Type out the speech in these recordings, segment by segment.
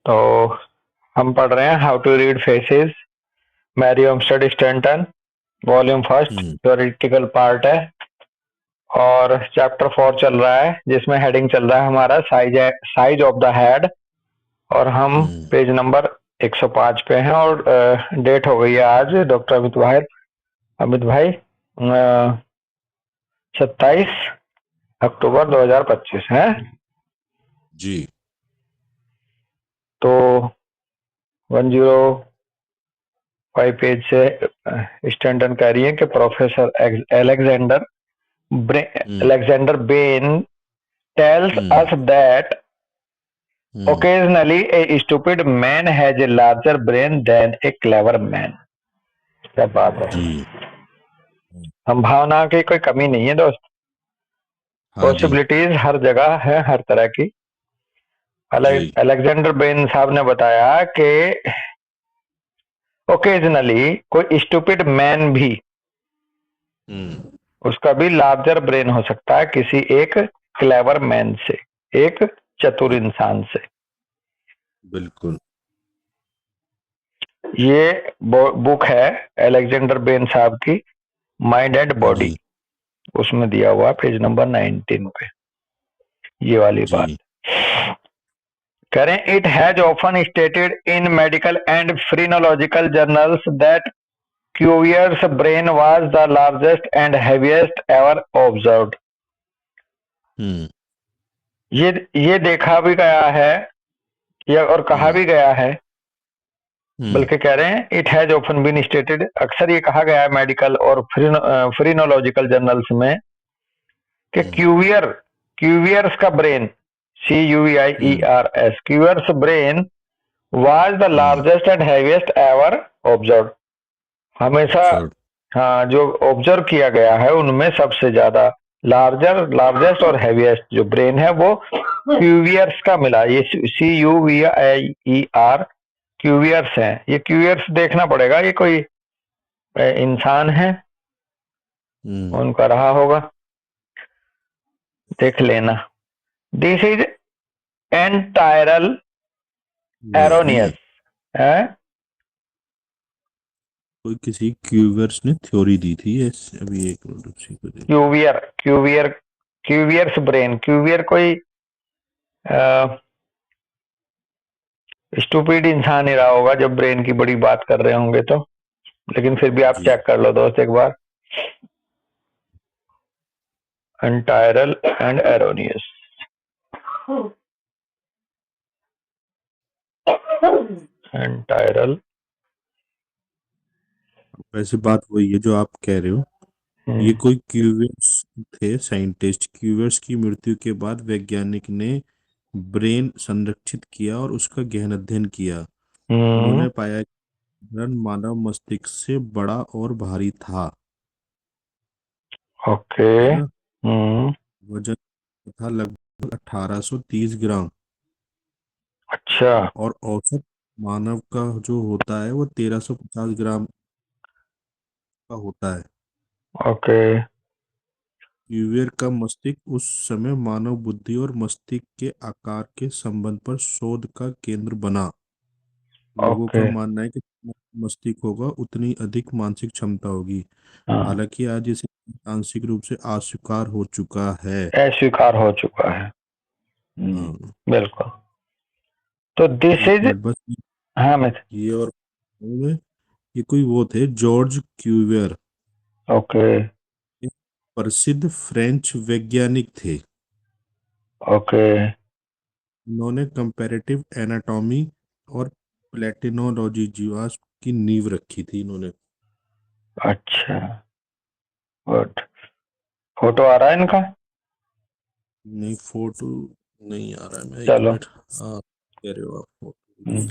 तो हम पढ़ रहे हैं how to read faces, Mary Stanton, volume first, hmm theoretical part है। और चैप्टर 4 चल रहा है जिसमें हेडिंग चल रहा है हमारा साइज ऑफ द हेड। और हम हम्म पेज नंबर 105 पे हैं और डेट हो गई है आज डॉक्टर अमित भाई 27 अक्टूबर 2025 है। जी। तो 105 पेज से स्टैंटन कह रही है कि professor hmm Alexander Ben tells hmm us that hmm occasionally a stupid man has a larger brain than a clever man। क्या बात है। जी। संभावना की कोई कमी नहीं है दोस्त। हाँ जी। पॉसिबिलिटीज हर जगह है, हर तरह की। जी। अलेक्जेंडर बेन साहब ने बताया कि ओकेजनली कोई स्टूपिड मैन भी, हम्म उसका भी लार्जर ब्रेन हो सकता है किसी एक क्लेवर मैन से, एक चतुर जी, इंसान से। बिल्कुल। ये बुक है अलेक्जेंडर बेन साहब की, माइंड एंड बॉडी। जी। उसमें दिया हुआ पेज नंबर 19 पे ये वाली बात। जी। करें, it has often stated in medical and phrenological journals that Cuvier's brain was the largest and heaviest ever observed. हम्म ये देखा भी गया है, या और कहा हम्म भी गया है, हम्म बल्कि कह रहे हैं it has often been stated, अक्सर ये कहा गया है मेडिकल और फ्रीनोलॉजिकल जर्नल्स में कि हम्म क्यूवियर्स का brain, hmm CUVIERS, Cuvier's brain was the hmm largest and heaviest ever observe. हमेशा, ऑब्जर्व। हाँ, जो ऑब्जर्व किया गया है उनमें सबसे ज्यादा लार्जेस्ट और हैवीएस्ट जो ब्रेन है वो क्यूवियर्स का मिला। ये CUVIER क्यूवियर्स है। ये क्यूवियर्स देखना पड़ेगा, ये कोई इंसान है, हम्म उनका रहा होगा, देख लेना। दिस इज एंटायरल नहीं, एरोनियस है। कोई किसी क्यूवर्स ने थ्योरी दी थी अभी एक मिनट उसी को देख। क्यूवियर क्यूवियर क्यूवियर्स ब्रेन, क्यूवियर कोई स्टूपिड इंसान ही रहा होगा जब ब्रेन की बड़ी बात कर रहे होंगे तो। लेकिन फिर भी आप जी। चेक कर लो दोस्त एक बार, एंटायरल एंड एरोनियस। एंटायरल। वैसे बात वही है जो आप कह रहे हो। ये कोई क्यूवर्स थे, साइंटिस्ट। क्यूवर्स की मृत्यु के बाद वैज्ञानिक ने ब्रेन संरक्षित किया और उसका गहन अध्ययन किया। हम्म। उन्होंने पाया कि ब्रेन मानव मस्तिष्क से बड़ा और भारी था। ओके। है ना। हम्म। वजन था लगभग 1830 ग्राम। अच्छा। और औसत मानव का जो होता है वो 1350 ग्राम का होता है। ओके। क्यूवियर का मस्तिष्क उस समय मानव बुद्धि और मस्तिष्क के आकार के संबंध पर शोध का केंद्र बना। लोगों ओके। का मानना है कि जितना मस्तिष्क होगा उतनी अधिक मानसिक क्षमता होगी। हाँ, हालांकि आज इसे आंशिक रूप से अस्वीकार हो चुका है। अस्वीकार हो चुका है। हाँ। बिल्कुल। तो दिस एक इज, मिनट बस। हाँ मैं, ये और ये कोई वो थे, जॉर्ज क्यूवियर। ओके। एक प्रसिद्ध फ्रेंच वैज्ञानिक थे। ओके। उन्होंने कंपैरेटिव एनाटॉमी और प्लेटिनोलॉजी जीवाश्म की नींव रखी थी इन्होंने। अच्छा, गुड। फोटो आ रहा है इनका? नहीं, फोटो नहीं आ रहा है। मैं एक चलो। मिनट। हाँ, कह रहे हो आप फोटो।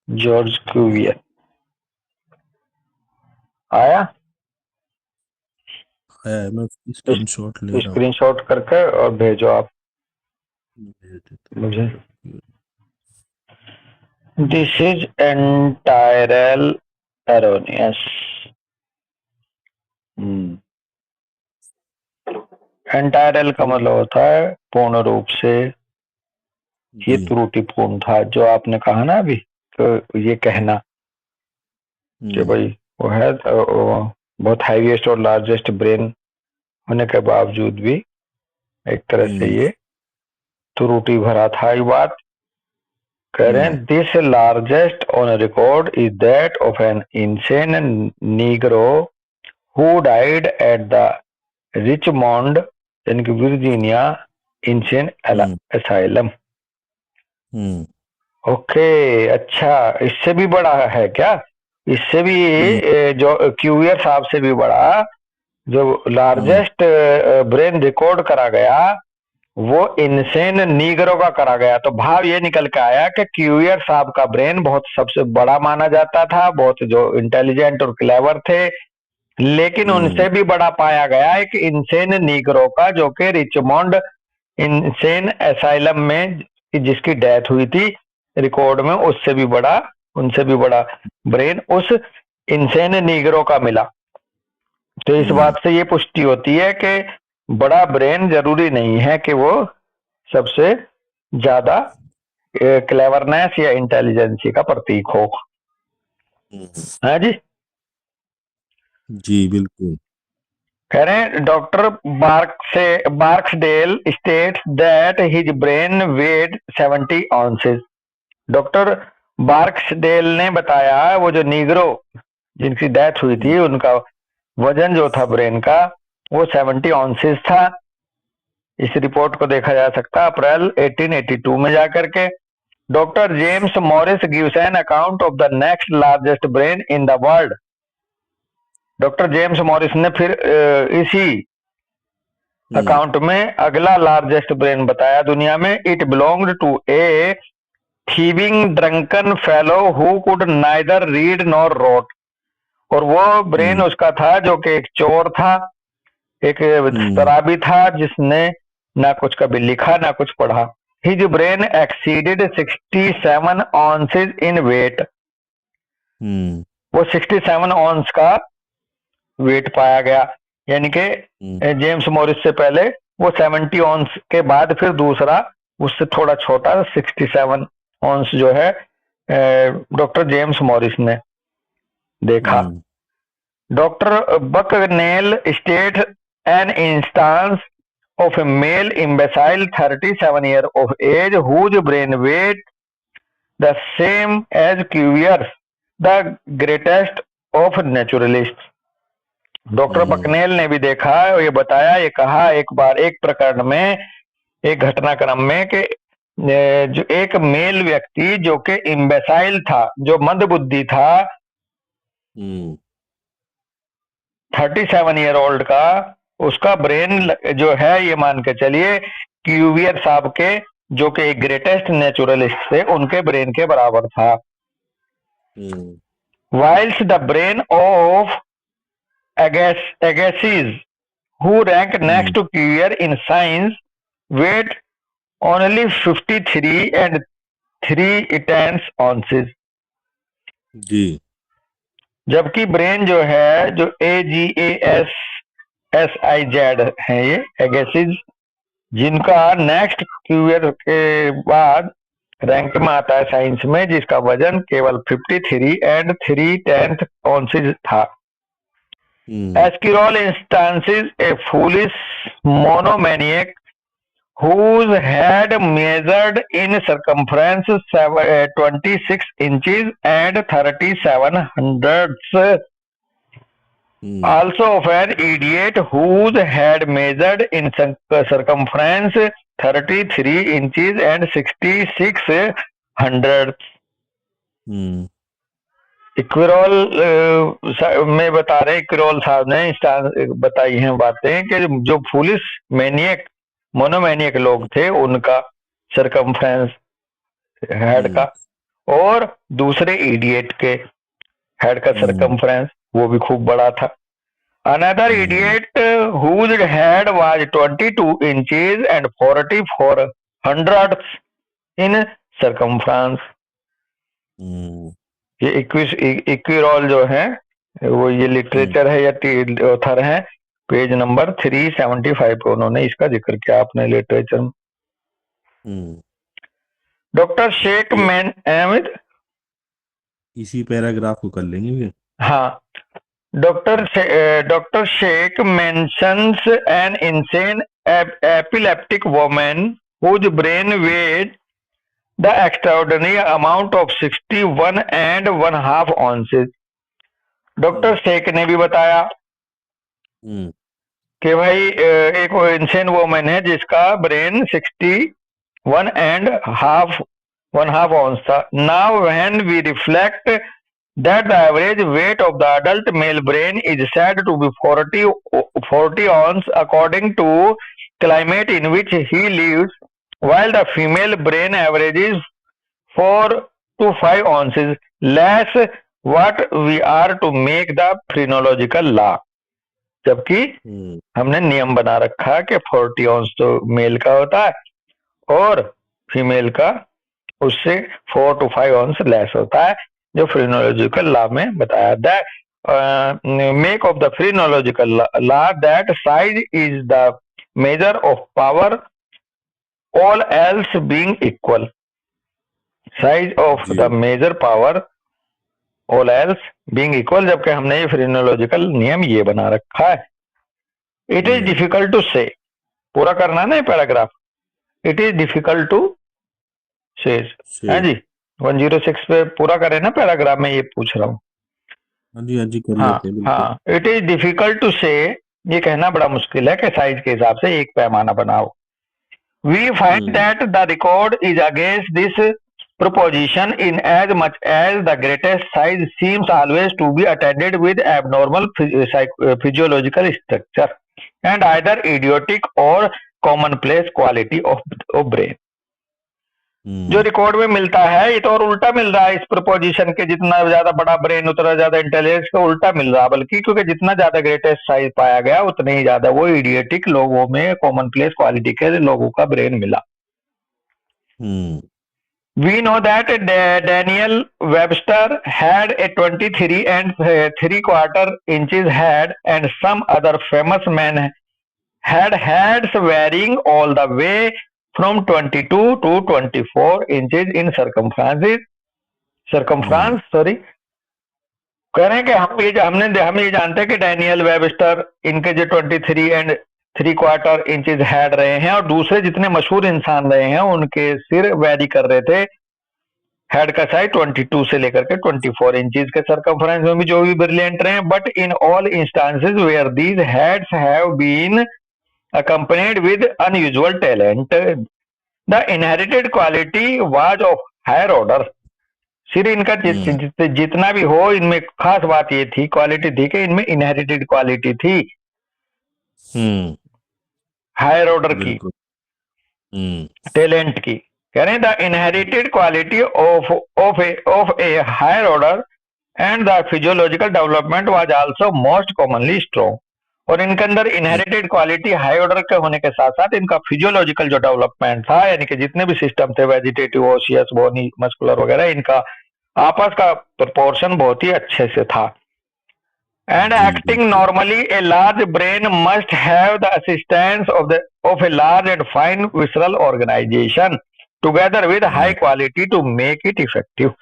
जॉर्ज क्यूवियर आया? है, मैं स्क्रीनशॉट ले रहा हूँ। स्क्रीनशॉट करके और भेजो आप भेज देता हूँ, मुझे। George Cuvier. This is entirely erroneous. Entirely का तो मतलब होता है पूर्ण रूप से, ये जी। त्रुटिपूर्ण था जो आपने कहा ना अभी, तो ये कहना कि भाई वो है बहुत हाईएस्ट और लार्जेस्ट ब्रेन होने के बावजूद भी एक तरह से ये त्रुटि भरा था। ये बात कह रहे हैं, this largest on record is that of an insane negro who died at the Richmond यानी कि वर्जीनिया इंसेन असाइलम। ओके, अच्छा, इससे भी बड़ा है क्या? इससे भी जो क्यूवियर साहब से भी बड़ा जो लार्जेस्ट ब्रेन रिकॉर्ड करा गया वो इनसेन नीगरो का करा गया। तो भाव ये निकल के आया कि क्यूवियर साहब का ब्रेन बहुत सबसे बड़ा माना जाता था, बहुत जो इंटेलिजेंट और क्लेवर थे, लेकिन उनसे भी बड़ा पाया गया एक इंसेन नीगरो का, जो कि रिचमोंड इंसेन असाइलम में जिसकी डेथ हुई थी रिकॉर्ड में, उससे भी बड़ा, उनसे भी बड़ा ब्रेन उस इंसेन नीगरो का मिला। तो इस बात से ये पुष्टि होती है कि बड़ा ब्रेन जरूरी नहीं है कि वो सबसे ज्यादा क्लेवरनेस या इंटेलिजेंसी का प्रतीक हो। है जी। जी बिल्कुल। कह रहे हैं doctor Barksdale states that his brain weight 70 ounces. Doctor Barksdale ने बताया, वो जो नीग्रो जिनकी डेथ हुई थी उनका वजन जो था ब्रेन का वो 70 ऑन्सेस था। इस रिपोर्ट को देखा जा सकता है अप्रैल 1882 में जाकर के। Doctor James Morris gives an account of the next largest brain in the world. Doctor James Morris ने फिर इसी अकाउंट में अगला लार्जेस्ट ब्रेन बताया दुनिया में। It belonged to a thieving drunken fellow who could neither read nor wrote. और वो ब्रेन उसका था जो कि एक चोर था, एक शराबी था, जिसने ना कुछ कभी लिखा ना कुछ पढ़ा। हिज ब्रेन एक्सीडेड 67 ऑन्सेज इन वेट। वो 67 ऑन्स का वेट पाया गया, यानी कि जेम्स मॉरिस से पहले वो 70 ऑन्स के बाद फिर दूसरा उससे थोड़ा छोटा 67 ऑन्स जो है डॉक्टर जेम्स मॉरिस ने देखा। Doctor Bucknell state an instance of a male imbecile 37 year of age whose brain weight the same as Cuvier's, the greatest of naturalists। Doctor Bucknell ने भी देखा और ये बताया, ये कहा एक बार एक प्रकरण में, एक घटनाक्रम में कि जो एक मेल व्यक्ति जो कि इम्बेसाइल था, जो मंदबुद्धि था, 37 ईयर ओल्ड का, उसका ब्रेन जो है ये मान के चलिए क्यूवियर साहब के, जो कि एक ग्रेटेस्ट नेचुरलिस्ट थे, उनके ब्रेन के बराबर था। Whiles the brain of Agassiz who rank next to Cuvier in science weight only 53 and 3/10 ounces. जी। जबकि ब्रेन जो है, जो AGASSIZ है, ये एगेसिस, जिनका नेक्स्ट क्यूयर के बाद रैंक में आता है साइंस में, जिसका वजन केवल 53 and 3/10 ऑन्सेस था। एस्किरोल instances A foolish मोनोमैनियक whose head measured in circumference 26 inches and 37 hundredths, also of an idiot whose head measured in circumference 33 inches and 66 hundredths। इक्विरोल में बता रहे, इक्विरोल साहब ने बताई हैं बातें कि जो फूलिश मैनियक मोनोमैनियक लोग थे, उनका सरकमफ्रेंस हेड का और दूसरे इडियट के हेड का सरकमफ्रेंस वो भी खूब बड़ा था। Another idiot whose head was 22 inches and 44 hundredths in circumference. ये इक्विरोल जो है वो ये लिटरेचर है या ऑथर है, पेज नंबर 375 पे उन्होंने इसका जिक्र किया अपने लिटरेचर में। डॉक्टर शेख ये मैन अहमद, इसी पैराग्राफ को कर लेंगे फिर। हाँ, doctor Sheikh mentions an insane epileptic woman whose brain weighed the extraordinary amount of 61 and one half ounces. Doctor Sheikh ने भी बताया हम्म कि भाई एक इंसेन वोमन है जिसका brain 61 and half one half ounce था. Now when we reflect that the average weight of the adult male brain is said to be 40 ounce according to climate in which he lives, while the female brain averages 4 to 5 ounces less. What we are to make the phrenological law, जबकि हम्म हमने नियम बना रखा है कि 40 ऑन्स तो mail का होता है और फीमेल का उससे 4 to 5 ऑन्स लेस होता है, जो फ्रीनोलॉजिकल लॉ में बताया that make of the phrenological law that size is the measure of power, all else being equal. Size of जी the measure power, all else being equal, जबकि हमने ये फ्रीनोलॉजिकल नियम ये बना रखा है. इट इज डिफिकल्ट टू से, पूरा करना ना paragraph. It is difficult to say, है से जी. 106 पे पूरा करें ना पैराग्राफ में, ये पूछ रहा हूँ. हाँ जी कर हाँ लेते हैं बिल्कुल। हाँ, इट इज डिफिकल्ट टू से, ये कहना बड़ा मुश्किल है कि साइज के हिसाब से एक पैमाना बनाओ. We find that the record is against this proposition in as much as the greatest size seems always to be attended with abnormal physiological structure and either idiotic or commonplace quality of brain. जो record में मिलता है ये तो और उल्टा मिल रहा है इस प्रपोजिशन के, जितना ज्यादा बड़ा ब्रेन उतना ज्यादा इंटेलिजेंस का उल्टा मिल रहा है, बल्कि क्योंकि जितना ज्यादा ग्रेटेस्ट साइज पाया गया उतने ही ज्यादा वो इडियटिक लोगों में कॉमन प्लेस क्वालिटी के लोगों का ब्रेन मिला. We know that Daniel Webster had a 23 and 3/4 inches head, and some other famous men had heads varying all the way from 22 to 24 inches in circumference. कह रहे हैं कि हम ये जानते हैं कि डैनियल वेबस्टर इनके जो 23 एंड 3/4 इंचेस हेड रहे हैं, और दूसरे जितने मशहूर इंसान रहे हैं उनके सिर वैरी कर रहे थे. हेड का साइज 22 से लेकर के 24 इंचेस के सर्कमफ्रेंस में भी जो भी ब्रिलियंट रहे हैं. But in all instances where these heads have been accompanied with unusual talent, the inherited quality was of higher order. सिर इनका जितना भी हो, इनमें खास बात ये थी, क्वालिटी थी कि इनमें इनहेरिटेड क्वालिटी थी हायर ऑर्डर की, टैलेंट की. कह रहे हैं the inherited quality of a higher order and the physiological development was also most commonly strong. और इनके अंदर इनहेरिटेड क्वालिटी हाई ऑर्डर के होने के साथ साथ इनका फिजियोलॉजिकल जो डेवलपमेंट था, यानी कि जितने भी सिस्टम थे वेजिटेटिव, ओसियस, बोनी, मस्कुलर वगैरह, इनका आपस का प्रोपोर्शन बहुत ही अच्छे से था. And acting normally a large brain must have the assistance of a large and fine visceral organization together with high quality to make it effective.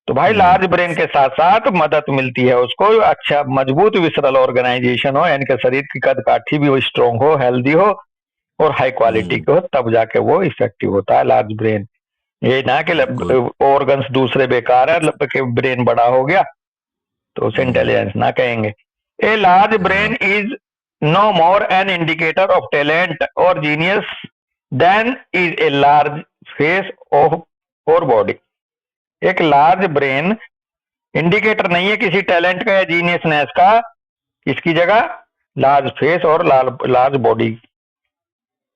तो भाई लार्ज ब्रेन के साथ साथ मदद मिलती है उसको, अच्छा मजबूत विसरल ऑर्गेनाइजेशन हो, यानी कि शरीर की कद काठी भी स्ट्रॉन्ग हो, हेल्दी हो और हाई क्वालिटी के हो, तब जाके वो इफेक्टिव होता है लार्ज ब्रेन. ये ना कि ऑर्गन्स दूसरे बेकार है कि ब्रेन बड़ा हो गया तो उसे इंटेलिजेंस ना कहेंगे. A large brain is no more an indicator of talent or genius than is a large face of or body. एक लार्ज ब्रेन इंडिकेटर नहीं है किसी टैलेंट का या जीनियसनेस का, इसकी जगह लार्ज फेस और लार्ज बॉडी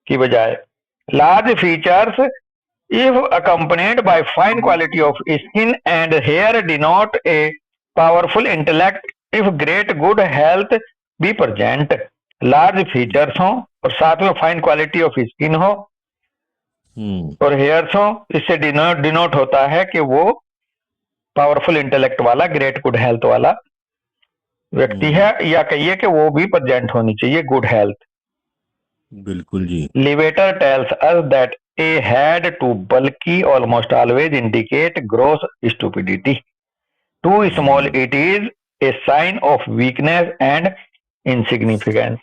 की बजाय. Large features if accompanied by fine quality of skin and hair denote a powerful intellect if great good health be present. Large features हो और साथ में फाइन क्वालिटी ऑफ स्किन हो और hairs हो, इससे डिनोट होता है कि वो पावरफुल इंटेलेक्ट वाला, ग्रेट गुड हेल्थ वाला व्यक्ति है, या कहिए कि वो भी प्रेजेंट होनी चाहिए गुड हेल्थ. बिल्कुल जी। Levator tells us that a head too bulky almost always indicate gross stupidity. Too small, it is a sign of weakness and insignificance.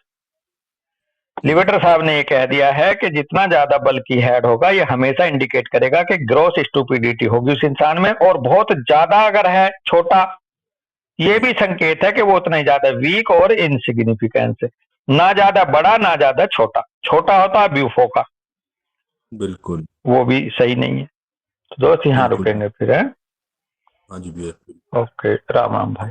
Levator साहब ने ये कह दिया है कि जितना ज्यादा बल्कि हेड होगा ये हमेशा इंडिकेट करेगा कि ग्रोस स्टूपिडिटी होगी उस इंसान में, और बहुत ज्यादा अगर है छोटा, ये भी संकेत है कि वो उतना ही ज्यादा वीक और इनसिग्निफिकेंस है। ना ज्यादा बड़ा ना ज्यादा छोटा, छोटा होता है ब्यूफो का, बिल्कुल वो भी सही नहीं है। तो दोस्त यहाँ बिल्कुल। रुकेंगे फिर है। हाँ जी भैया। ओके, राम राम भाई।